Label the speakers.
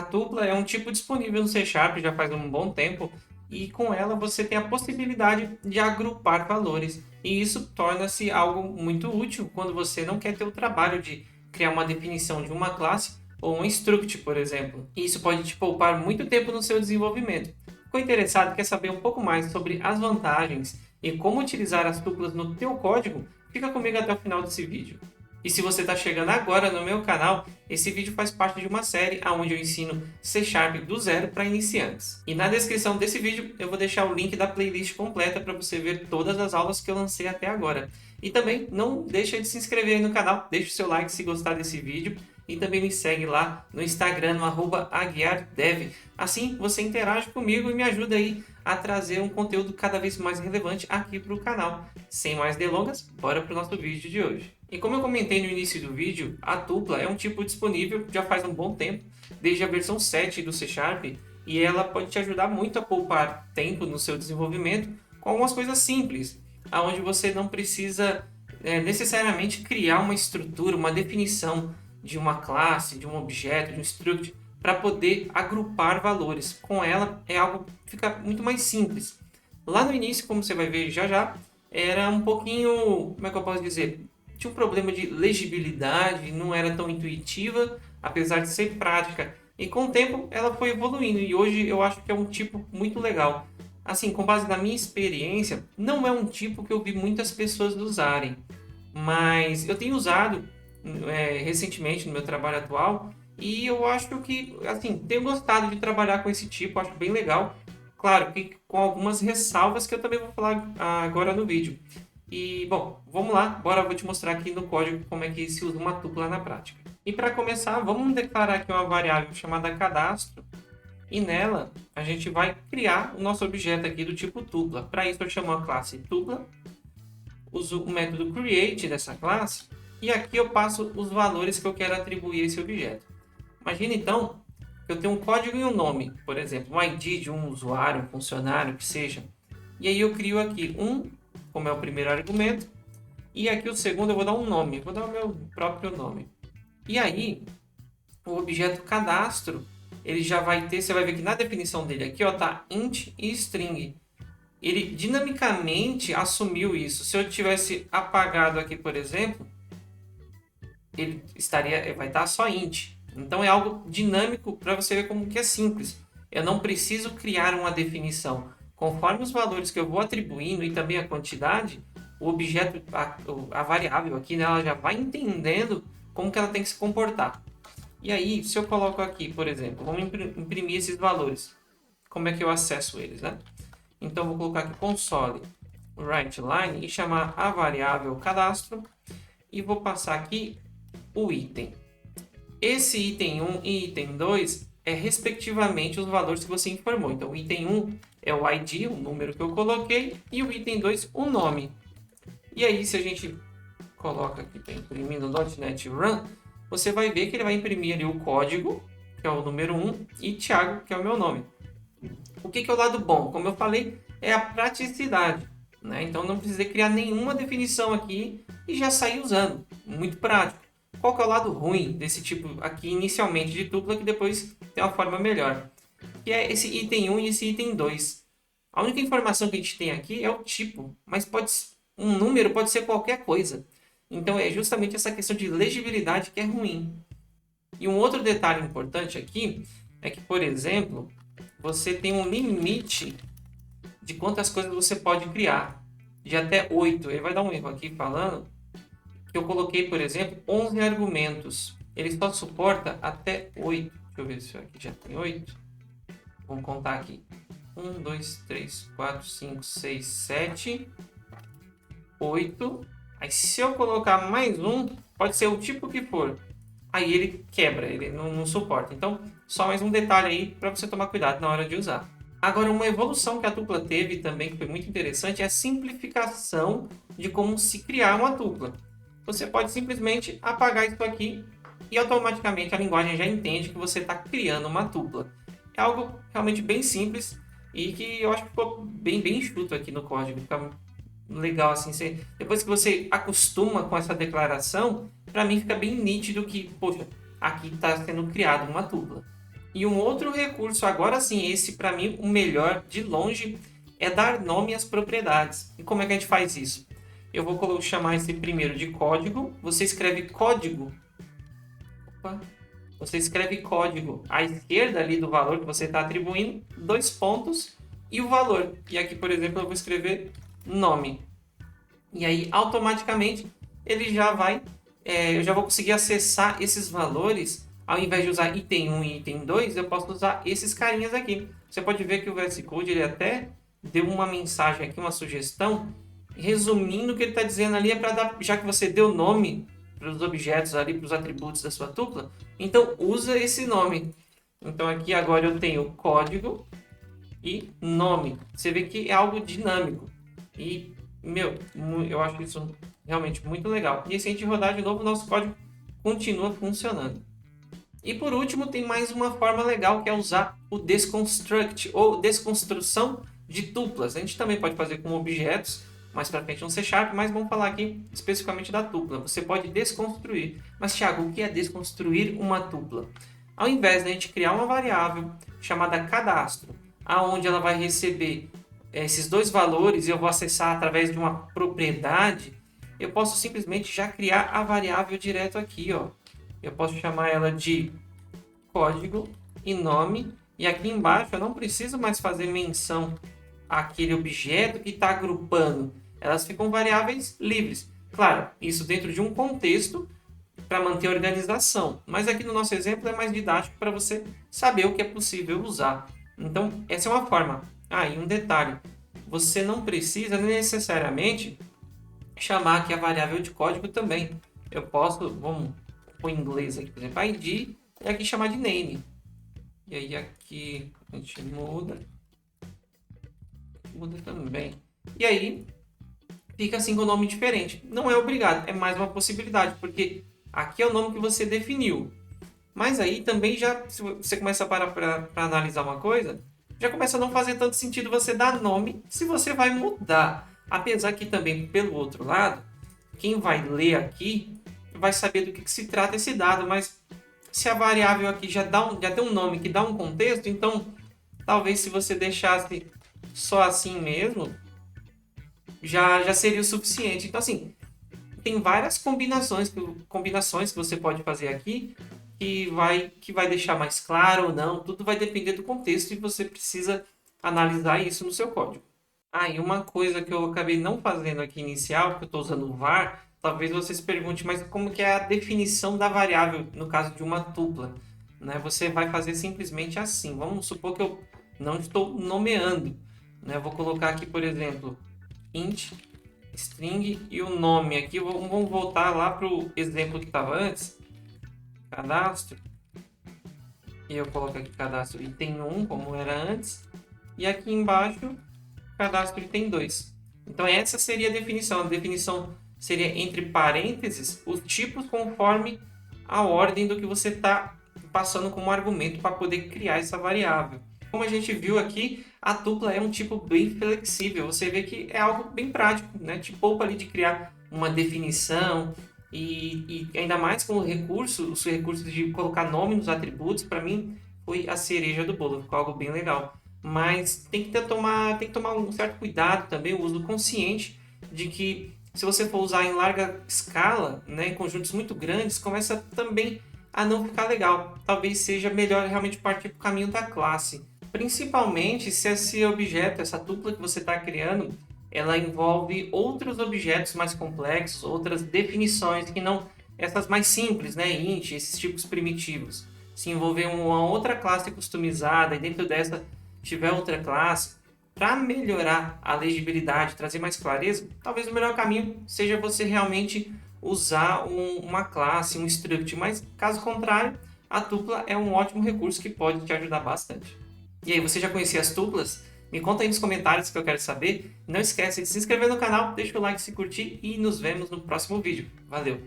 Speaker 1: tupla é um tipo disponível no C Sharp já faz um bom tempo e com ela você tem a possibilidade de agrupar valores. E isso torna-se algo muito útil quando você não quer ter o trabalho de criar uma definição de uma classe ou um struct, por exemplo. E isso pode te poupar muito tempo no seu desenvolvimento. Ficou interessado? Quer saber um pouco mais sobre as vantagens e como utilizar as tuplas no teu código? Fica comigo até o final desse vídeo. E se você está chegando agora no meu canal, esse vídeo faz parte de uma série onde eu ensino C Sharp do zero para iniciantes. E na descrição desse vídeo eu vou deixar o link da playlist completa para você ver todas as aulas que eu lancei até agora. E também não deixa de se inscrever aí no canal, deixa o seu like se gostar desse vídeo e também me segue lá no Instagram, no @aguiardev. Assim você interage comigo e me ajuda aí a trazer um conteúdo cada vez mais relevante aqui para o canal. Sem mais delongas, bora para o nosso vídeo de hoje. E como eu comentei no início do vídeo, a tupla é um tipo disponível já faz um bom tempo, desde a versão 7 do C Sharp, e ela pode te ajudar muito a poupar tempo no seu desenvolvimento com algumas coisas simples, onde você não precisa necessariamente criar uma estrutura, uma definição de uma classe, de um objeto, de um struct, para poder agrupar valores. Com ela é algo que fica muito mais simples. Lá no início, como você vai ver já já, era um pouquinho, como é que eu posso dizer? Tinha um problema de legibilidade, não era tão intuitiva, apesar de ser prática. E com o tempo ela foi evoluindo e hoje eu acho que é um tipo muito legal. Assim, com base na minha experiência, não é um tipo que eu vi muitas pessoas usarem, mas eu tenho usado recentemente no meu trabalho atual e eu acho que, assim, tenho gostado de trabalhar com esse tipo, acho bem legal. Claro que com algumas ressalvas que eu também vou falar agora no vídeo. E, bom, vamos lá, bora, eu vou te mostrar aqui no código como é que se usa uma tupla na prática. E para começar, vamos declarar aqui uma variável chamada cadastro, e nela a gente vai criar o nosso objeto aqui do tipo tupla. Para isso eu chamo a classe tupla, uso o método create dessa classe, e aqui eu passo os valores que eu quero atribuir a esse objeto. Imagina então que eu tenho um código e um nome, por exemplo, um ID de um usuário, um funcionário, que seja. E aí eu crio aqui um, como é o primeiro argumento, e aqui o segundo eu vou dar um nome, vou dar o meu próprio nome. E aí, o objeto cadastro, ele já vai ter, você vai ver que na definição dele aqui, ó, tá int e string. Ele dinamicamente assumiu isso. Se eu tivesse apagado aqui, por exemplo, ele vai estar só int. Então é algo dinâmico para você ver como que é simples. Eu não preciso criar uma definição. Conforme os valores que eu vou atribuindo e também a quantidade, o objeto, a variável aqui, né, ela já vai entendendo como que ela tem que se comportar. E aí, se eu coloco aqui, por exemplo, vamos imprimir esses valores. Como é que eu acesso eles, né? Então, eu vou colocar aqui console writeLine e chamar a variável cadastro e vou passar aqui o item. Esse item 1 e item 2 é respectivamente os valores que você informou. Então, o item 1 é o ID, o número que eu coloquei, e o item 2, o nome. E aí, se a gente coloca aqui para imprimir no .NET Run, você vai ver que ele vai imprimir ali o código, que é o número 1, e Thiago, que é o meu nome. O que é o lado bom? Como eu falei, é a praticidade, né? Então não precisei criar nenhuma definição aqui e já sair usando. Muito prático. Qual que é o lado ruim desse tipo aqui inicialmente de tupla que depois tem uma forma melhor? Que é esse item 1 e esse item 2. A única informação que a gente tem aqui é o tipo, mas um número pode ser qualquer coisa. Então é justamente essa questão de legibilidade que é ruim. E um outro detalhe importante aqui é que, por exemplo, você tem um limite de quantas coisas você pode criar, de até 8. Ele vai dar um erro aqui falando que eu coloquei, por exemplo, 11 argumentos. Ele só suporta até 8. Deixa eu ver se aqui já tem 8. Vamos contar aqui. 1, 2, 3, 4, 5, 6, 7, 8. Aí se eu colocar mais um, pode ser o tipo que for. Aí ele quebra, ele não suporta. Então, só mais um detalhe aí para você tomar cuidado na hora de usar. Agora, uma evolução que a tupla teve também, que foi muito interessante, é a simplificação de como se criar uma tupla. Você pode simplesmente apagar isso aqui e automaticamente a linguagem já entende que você está criando uma tupla. É algo realmente bem simples e que eu acho que ficou bem enxuto aqui no código. Fica legal assim. Depois que você acostuma com essa declaração, para mim fica bem nítido que, poxa, aqui está sendo criada uma tupla. E um outro recurso, agora sim, esse para mim o melhor de longe, é dar nome às propriedades. E como é que a gente faz isso? Eu vou chamar esse primeiro de código. Você escreve código. Opa. Você escreve código à esquerda ali do valor que você está atribuindo, 2 pontos e o valor. E aqui, por exemplo, eu vou escrever nome. E aí, automaticamente, ele já vai, eu já vou conseguir acessar esses valores. Ao invés de usar item 1 e item 2, eu posso usar esses carinhas aqui. Você pode ver que o VS Code ele até deu uma mensagem aqui, uma sugestão, resumindo o que ele está dizendo ali, é para dar, já que você deu nome para os objetos ali, para os atributos da sua tupla, então usa esse nome. Então aqui agora eu tenho código e nome. Você vê que é algo dinâmico. E, eu acho isso realmente muito legal. E se a gente rodar de novo, o nosso código continua funcionando. E por último, tem mais uma forma legal que é usar o Desconstruct, ou desconstrução de tuplas. A gente também pode fazer com objetos, mais para frente no C Sharp, mas vamos falar aqui especificamente da tupla. Você pode desconstruir. Mas, Thiago, o que é desconstruir uma tupla? Ao invés de a gente criar uma variável chamada cadastro, aonde ela vai receber esses dois valores e eu vou acessar através de uma propriedade, eu posso simplesmente já criar a variável direto aqui, ó. Eu posso chamar ela de código e nome, e aqui embaixo eu não preciso mais fazer menção àquele objeto que está agrupando. Elas ficam variáveis livres. Claro, isso dentro de um contexto para manter a organização, mas aqui no nosso exemplo é mais didático para você saber o que é possível usar. Então, essa é uma forma. E um detalhe, você não precisa necessariamente chamar aqui a variável de código também. Eu posso, vamos pôr em inglês aqui, por exemplo, id, e aqui chamar de name. E aí aqui a gente muda também. E aí fica assim com o nome diferente. Não é obrigado, é mais uma possibilidade, porque aqui é o nome que você definiu. Mas aí também já, se você começa a parar para analisar uma coisa, já começa a não fazer tanto sentido você dar nome se você vai mudar. Apesar que também, pelo outro lado, quem vai ler aqui vai saber do que se trata esse dado, mas se a variável aqui já tem um nome que dá um contexto, então talvez se você deixasse só assim mesmo, já seria o suficiente. Então assim, tem várias combinações que você pode fazer aqui que vai deixar mais claro ou não, tudo vai depender do contexto e você precisa analisar isso no seu código. E uma coisa que eu acabei não fazendo aqui inicial, porque eu estou usando o var, talvez você se pergunte, mas como que é a definição da variável no caso de uma tupla? Né? Você vai fazer simplesmente assim. Vamos supor que eu não estou nomeando. Né? Eu vou colocar aqui, por exemplo, int, string e o nome aqui. Vamos voltar lá para o exemplo que estava antes. Cadastro. E eu coloco aqui cadastro item 1, como era antes. E aqui embaixo, cadastro item 2. Então essa seria a definição. A definição seria entre parênteses os tipos conforme a ordem do que você está passando como argumento para poder criar essa variável. Como a gente viu aqui, a tupla é um tipo bem flexível. Você vê que é algo bem prático, né? Te poupa ali de criar uma definição e ainda mais com os recursos de colocar nome nos atributos, para mim foi a cereja do bolo, ficou algo bem legal. Mas tem que tomar um certo cuidado também, o uso consciente de que se você for usar em larga escala, né, em conjuntos muito grandes, começa também a não ficar legal. Talvez seja melhor realmente partir para o caminho da classe. Principalmente se esse objeto, essa tupla que você está criando, ela envolve outros objetos mais complexos, outras definições que não essas mais simples, né, int, esses tipos primitivos. Se envolver uma outra classe customizada e dentro dessa tiver outra classe, para melhorar a legibilidade, trazer mais clareza, talvez o melhor caminho seja você realmente usar uma classe, um struct, mas caso contrário, a tupla é um ótimo recurso que pode te ajudar bastante. E aí, você já conhecia as tuplas? Me conta aí nos comentários que eu quero saber. Não esquece de se inscrever no canal, deixa o like se curtir e nos vemos no próximo vídeo. Valeu!